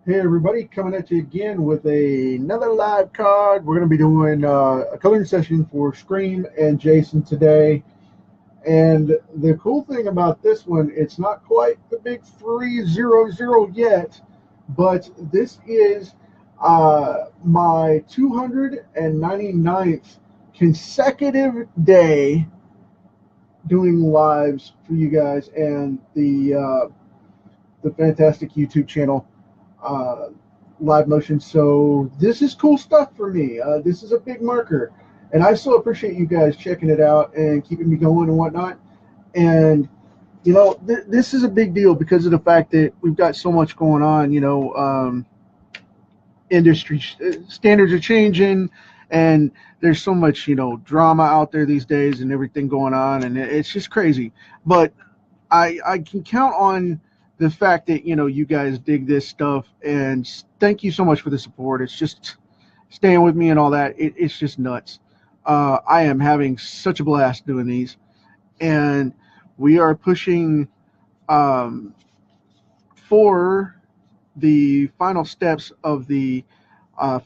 Hey everybody, coming at you again with another live card. We're going to be doing a coloring session for Scream and Jason today. And the cool thing about this one, it's not quite the big 300 yet, but this is my 299th consecutive day doing lives for you guys and the fantastic YouTube channel. uh, Live motion. So this is cool stuff for me. This is a big marker, and I still appreciate you guys checking it out and keeping me going and whatnot. And this is a big deal because of the fact that we've got so much going on. Industry standards are changing, and there's so much drama out there these days and everything going on, and it's just crazy. But I can count on the fact that you guys dig this stuff, and thank you so much for the support. It's just staying with me and all that. It's just nuts. I am having such a blast doing these, and we are pushing um, for the final steps of the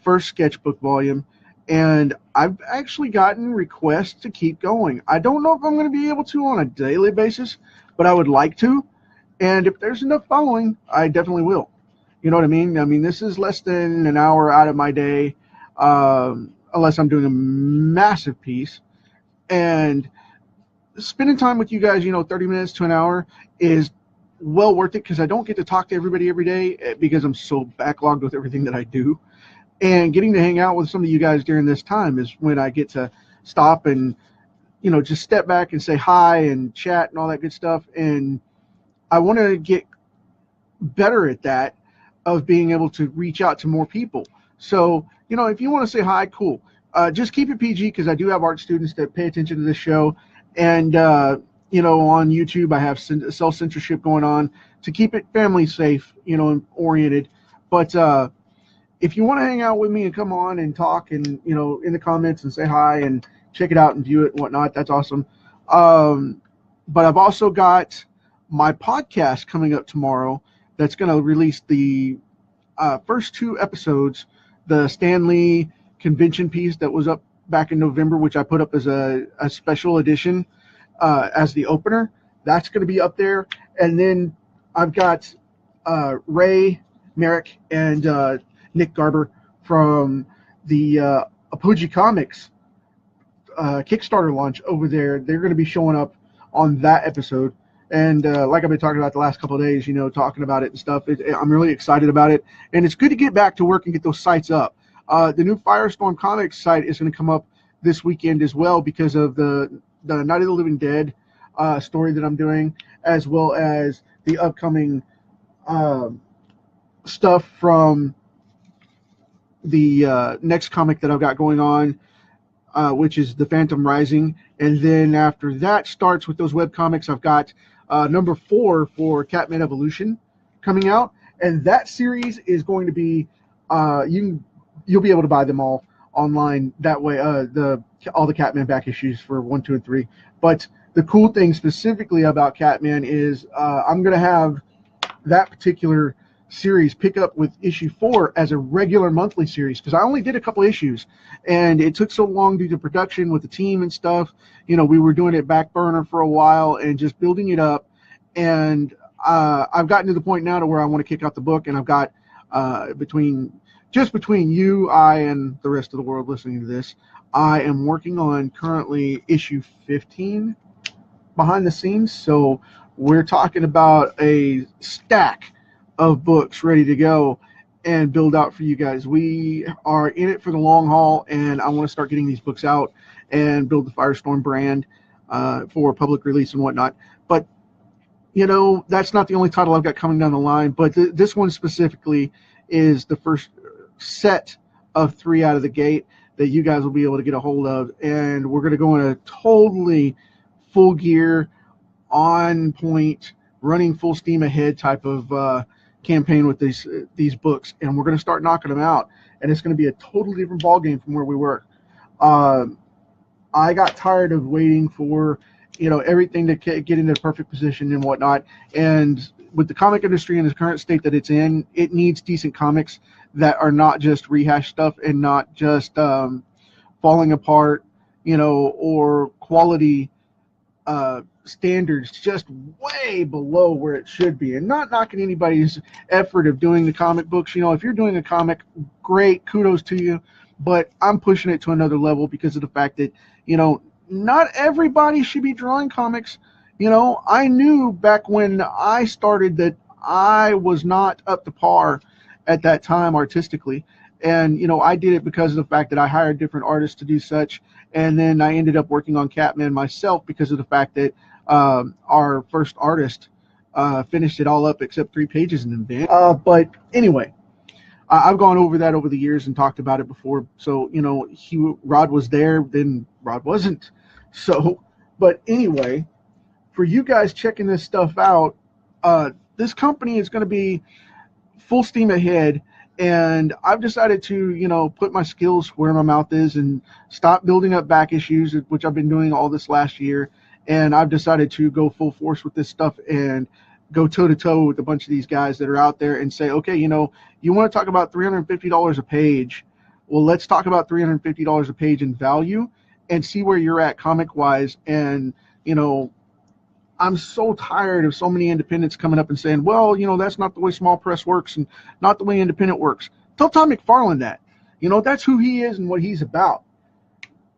first sketchbook volume, and I've actually gotten requests to keep going. I don't know if I'm going to be able to on a daily basis, but I would like to. And if there's enough following, I definitely will. You know what I mean? I mean, this is less than an hour out of my day, unless I'm doing a massive piece. And spending time with you guys, 30 minutes to an hour is well worth it because I don't get to talk to everybody every day because I'm so backlogged with everything that I do. And getting to hang out with some of you guys during this time is when I get to stop and, just step back and say hi and chat and all that good stuff. And I want to get better at that, of being able to reach out to more people. So, if you want to say hi, cool. Just keep it PG because I do have art students that pay attention to this show. And, on YouTube, I have self censorship going on to keep it family safe, and oriented. But if you want to hang out with me and come on and talk and, in the comments and say hi and check it out and view it and whatnot, that's awesome. But I've also got my podcast coming up tomorrow that's going to release the first two episodes, the Stan Lee convention piece that was up back in November, which I put up as a special edition as the opener. That's going to be up there. And then I've got Ray Merrick and Nick Garber from the Apogee Comics Kickstarter launch over there. They're going to be showing up on that episode. And like I've been talking about the last couple of days, talking about it and stuff, I'm really excited about it. And it's good to get back to work and get those sites up. The new Firestorm Comics site is going to come up this weekend as well because of the Night of the Living Dead story that I'm doing, as well as the upcoming stuff from the next comic that I've got going on, which is The Phantom Rising. And then after that starts with those web comics, I've got number 4 for Catman Evolution coming out. And that series is going to be, you'll be able to buy them all online that way, all the Catman back issues for 1, 2, and 3. But the cool thing specifically about Catman is I'm going to have that particular series pick up with issue 4 as a regular monthly series because I only did a couple issues and it took so long due to production with the team and stuff. We were doing it back burner for a while and just building it up, and I've gotten to the point now to where I want to kick out the book, and I've got between you, I, and the rest of the world listening to this, I am working on currently issue 15 behind the scenes. So we're talking about a stack of books ready to go and build out for you guys. We are in it for the long haul, and I want to start getting these books out and build the Firestorm brand for public release and whatnot. But that's not the only title I've got coming down the line, but this one specifically is the first set of 3 out of the gate that you guys will be able to get a hold of, and we're going to go in a totally full gear, on point, running full steam ahead type of campaign with these books, and we're going to start knocking them out, and it's going to be a totally different ball game from where we were. I got tired of waiting for everything to get into the perfect position and whatnot, and with the comic industry in the current state that it's in, it needs decent comics that are not just rehash stuff and not just falling apart, or quality standards just way below where it should be. And not knocking anybody's effort of doing the comic books. If you're doing a comic, great, kudos to you. But I'm pushing it to another level because of the fact that, not everybody should be drawing comics. I knew back when I started that I was not up to par at that time artistically. And, I did it because of the fact that I hired different artists to do such. And then I ended up working on Catman myself because of the fact that our first artist finished it all up except 3 pages in the end. But anyway, I've gone over that over the years and talked about it before. So, Rod was there, then Rod wasn't. So, but anyway, for you guys checking this stuff out, this company is going to be full steam ahead. And I've decided to, put my skills where my mouth is and stop building up back issues, which I've been doing all this last year. And I've decided to go full force with this stuff and go toe-to-toe with a bunch of these guys that are out there and say, okay, you want to talk about $350 a page. Well, let's talk about $350 a page in value and see where you're at comic-wise. And, I'm so tired of so many independents coming up and saying, well, that's not the way small press works and not the way independent works. Tell Tom McFarlane that. That's who he is and what he's about.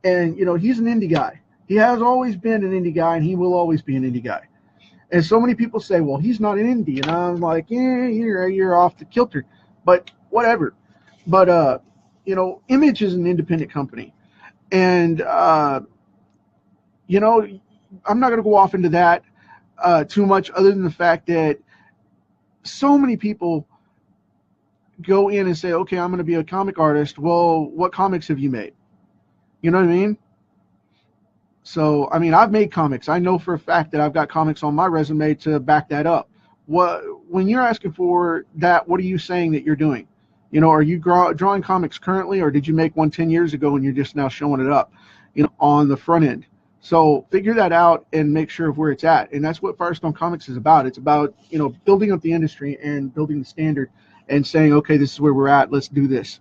And, he's an indie guy. He has always been an indie guy, and he will always be an indie guy. And so many people say, well, he's not an indie. And I'm like, yeah, you're off the kilter. But whatever. But, Image is an independent company. And, I'm not going to go off into that too much, other than the fact that so many people go in and say, okay, I'm going to be a comic artist. Well, what comics have you made? You know what I mean? So, I've made comics. I know for a fact that I've got comics on my resume to back that up. When you're asking for that, what are you saying that you're doing? Are you drawing comics currently, or did you make one 10 years ago and you're just now showing it up, on the front end? So figure that out and make sure of where it's at. And that's what Firestone Comics is about. It's about, building up the industry and building the standard and saying, okay, this is where we're at. Let's do this.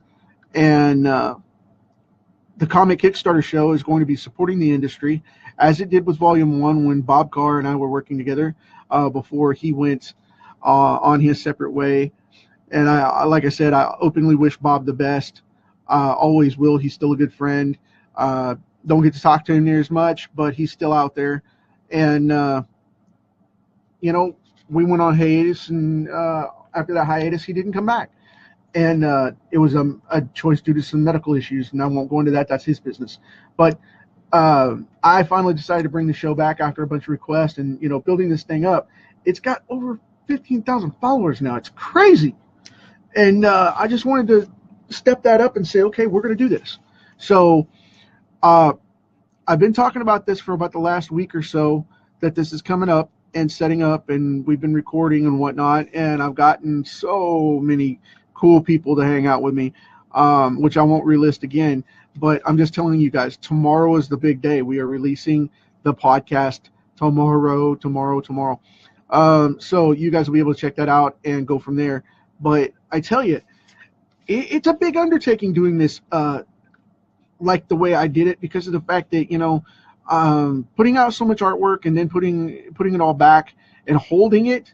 And the Comic Kickstarter show is going to be supporting the industry, as it did with Volume 1 when Bob Carr and I were working together before he went on his separate way. And like I said, I openly wish Bob the best. Always will. He's still a good friend. Don't get to talk to him near as much, but he's still out there. And, we went on hiatus, and after that hiatus, he didn't come back. And it was a choice due to some medical issues, and I won't go into that. That's his business. But I finally decided to bring the show back after a bunch of requests and, building this thing up. It's got over 15,000 followers now. It's crazy. And I just wanted to step that up and say, okay, we're going to do this. So I've been talking about this for about the last week or so, that this is coming up and setting up, and we've been recording and whatnot, and I've gotten so many cool people to hang out with me, which I won't relist again, but I'm just telling you guys, tomorrow is the big day. We are releasing the podcast tomorrow. So you guys will be able to check that out and go from there. But I tell you, it's a big undertaking doing this like the way I did it, because of the fact that, putting out so much artwork and then putting it all back and holding it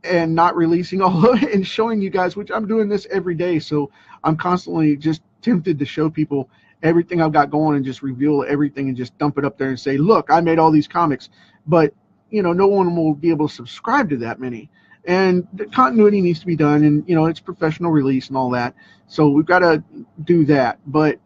and not releasing all of it and showing you guys, which I'm doing this every day. So I'm constantly just tempted to show people everything I've got going and just reveal everything and just dump it up there and say, look, I made all these comics. But, no one will be able to subscribe to that many. And the continuity needs to be done, and, it's professional release and all that. So we've got to do that. But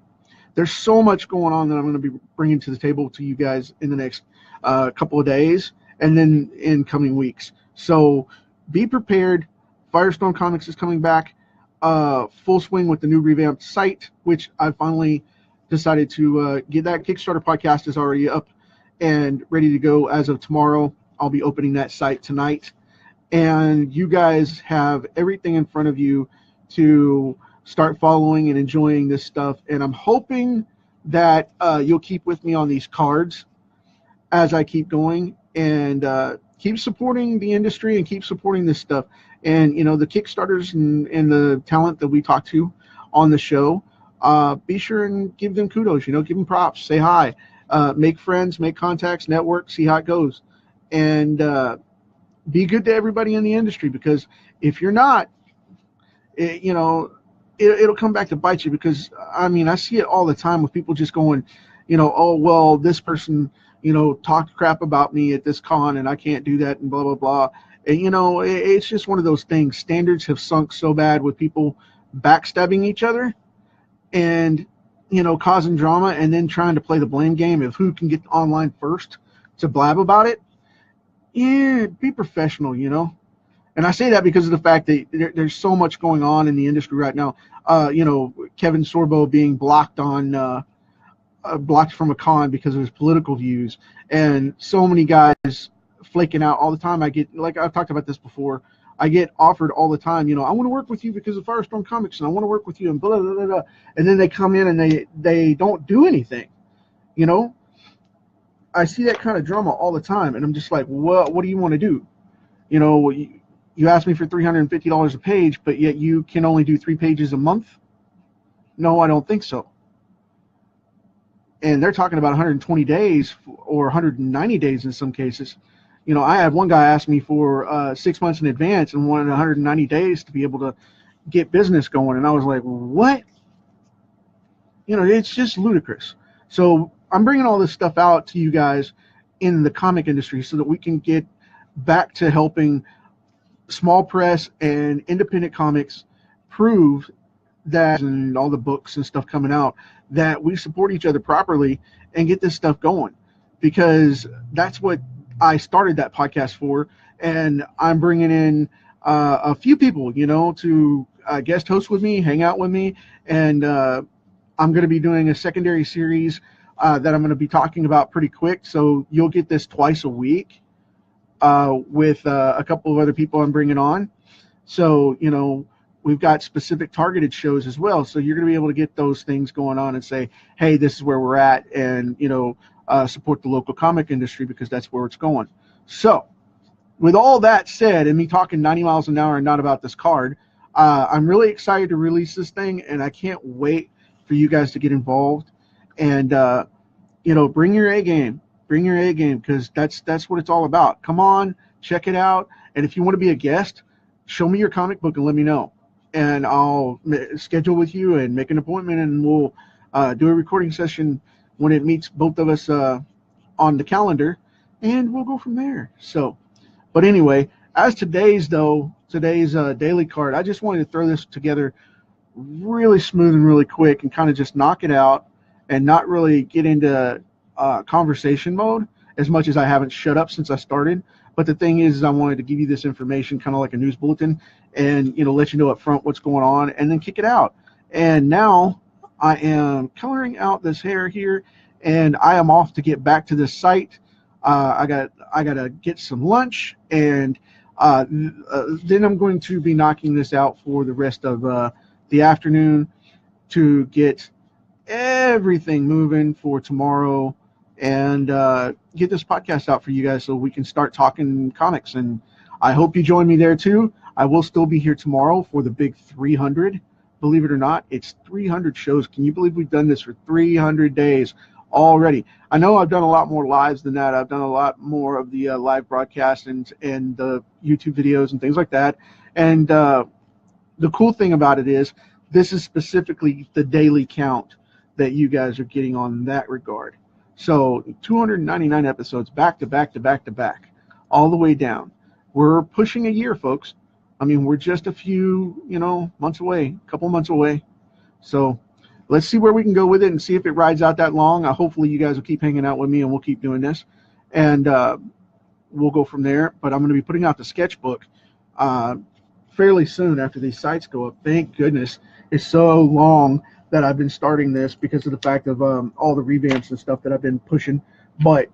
there's so much going on that I'm going to be bringing to the table to you guys in the next couple of days and then in coming weeks. So be prepared. Firestone Comics is coming back full swing with the new revamped site, which I finally decided to get. That Kickstarter podcast is already up and ready to go as of tomorrow. I'll be opening that site tonight. And you guys have everything in front of you to start following and enjoying this stuff. And I'm hoping that you'll keep with me on these cards as I keep going. And keep supporting the industry and keep supporting this stuff. And the Kickstarters and the talent that we talk to on the show, be sure and give them kudos. Give them props, say hi, make friends, make contacts, network, see how it goes, and be good to everybody in the industry, because if you're not, it'll come back to bite you. Because I see it all the time with people just going, oh well, this person talked crap about me at this con and I can't do that and blah blah blah. And it's just one of those things. Standards have sunk so bad with people backstabbing each other and causing drama, and then trying to play the blame game of who can get online first to blab about it. Yeah, be professional. And I say that because of the fact that there's so much going on in the industry right now. Kevin Sorbo being blocked from a con because of his political views, and so many guys flaking out all the time. I get, like I've talked about this before, I get offered all the time, I want to work with you because of Firestorm Comics, and I want to work with you, and blah blah blah blah. And then they come in and they don't do anything. I see that kind of drama all the time, and I'm just like, what do you want to do? You asked me for $350 a page, but yet you can only do 3 pages a month? No, I don't think so. And they're talking about 120 days or 190 days in some cases. I had one guy ask me for 6 months in advance and wanted 190 days to be able to get business going. And I was like, what? It's just ludicrous. So I'm bringing all this stuff out to you guys in the comic industry so that we can get back to helping small press and independent comics prove that, and all the books and stuff coming out, that we support each other properly and get this stuff going, because that's what I started that podcast for. And I'm bringing in a few people, to guest host with me, hang out with me, and I'm going to be doing a secondary series that I'm going to be talking about pretty quick. So you'll get this twice a week with a couple of other people I'm bringing on. So, we've got specific targeted shows as well. So you're going to be able to get those things going on and say, hey, this is where we're at, and, support the local comic industry, because that's where it's going. So with all that said, and me talking 90 miles an hour and not about this card, I'm really excited to release this thing, and I can't wait for you guys to get involved. And, bring your A game. Bring your A game, because that's what it's all about. Come on, check it out. And if you want to be a guest, show me your comic book and let me know. And I'll schedule with you and make an appointment, and we'll do a recording session when it meets both of us on the calendar, and we'll go from there. So, but anyway, as today's daily card, I just wanted to throw this together really smooth and really quick and kind of just knock it out and not really get into conversation mode as much as I haven't shut up since I started. But the thing is I wanted to give you this information kind of like a news bulletin, and let you know up front what's going on, and then kick it out. And now I am coloring out this hair here, and I am off to get back to this site. I gotta get some lunch, and then I'm going to be knocking this out for the rest of the afternoon to get everything moving for tomorrow, and get this podcast out for you guys so we can start talking comics. And I hope you join me there too. I will still be here tomorrow for the big 300. Believe it or not, it's 300 shows. Can you believe we've done this for 300 days already? I know I've done a lot more lives than that. I've done a lot more of the live broadcasts and the YouTube videos and things like that. And the cool thing about it is this is specifically the daily count that you guys are getting on that regard. So 299 episodes back to back to back to back, all the way down. We're pushing a year, folks. I mean, we're just a few, months away, a couple months away. So let's see where we can go with it and see if it rides out that long. Hopefully you guys will keep hanging out with me, and we'll keep doing this. And we'll go from there. But I'm going to be putting out the sketchbook fairly soon after these sites go up. Thank goodness. It's so long that I've been starting this because of the fact of all the revamps and stuff that I've been pushing. But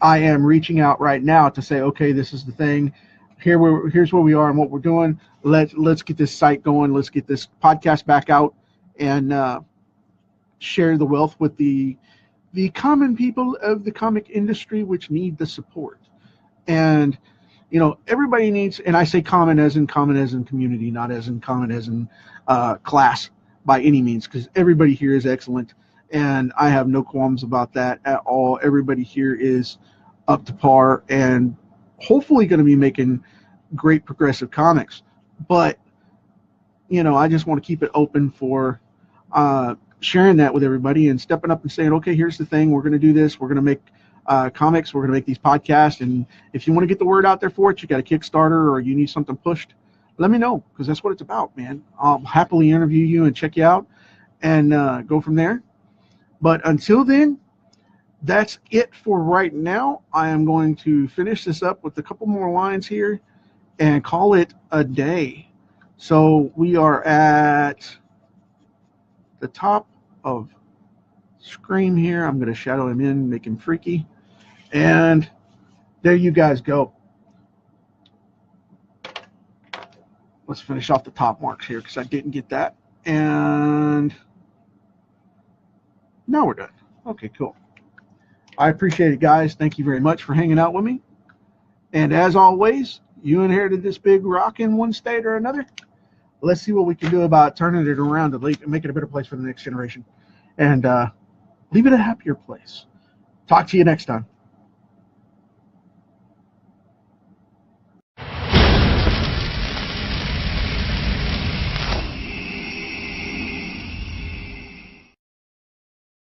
I am reaching out right now to say, okay, this is the thing. Here's where we are and what we're doing. Let's get this site going. Let's get this podcast back out and share the wealth with the common people of the comic industry, which need the support. And you know, everybody needs, and I say common as in community, not as in common as in class by any means, because everybody here is excellent, and I have no qualms about that at all. Everybody here is up to par and hopefully going to be making great progressive comics. But you know, I just want to keep it open for sharing that with everybody and stepping up and saying, okay, here's the thing, we're going to do this, we're going to make comics, we're going to make these podcasts, and if you want to get the word out there for it, you got a Kickstarter or you need something pushed, let me know, because that's what it's about, man. I'll happily interview you and check you out and go from there. But until then, that's it for right now. I am going to finish this up with a couple more lines here and call it a day. So we are at the top of screen here. I'm going to shadow him in, make him freaky. And there you guys go. Let's finish off the top marks here because I didn't get that. And now we're done. Okay, cool. I appreciate it, guys. Thank you very much for hanging out with me. And as always, you inherited this big rock in one state or another. Let's see what we can do about turning it around and make it a better place for the next generation. And leave it a happier place. Talk to you next time.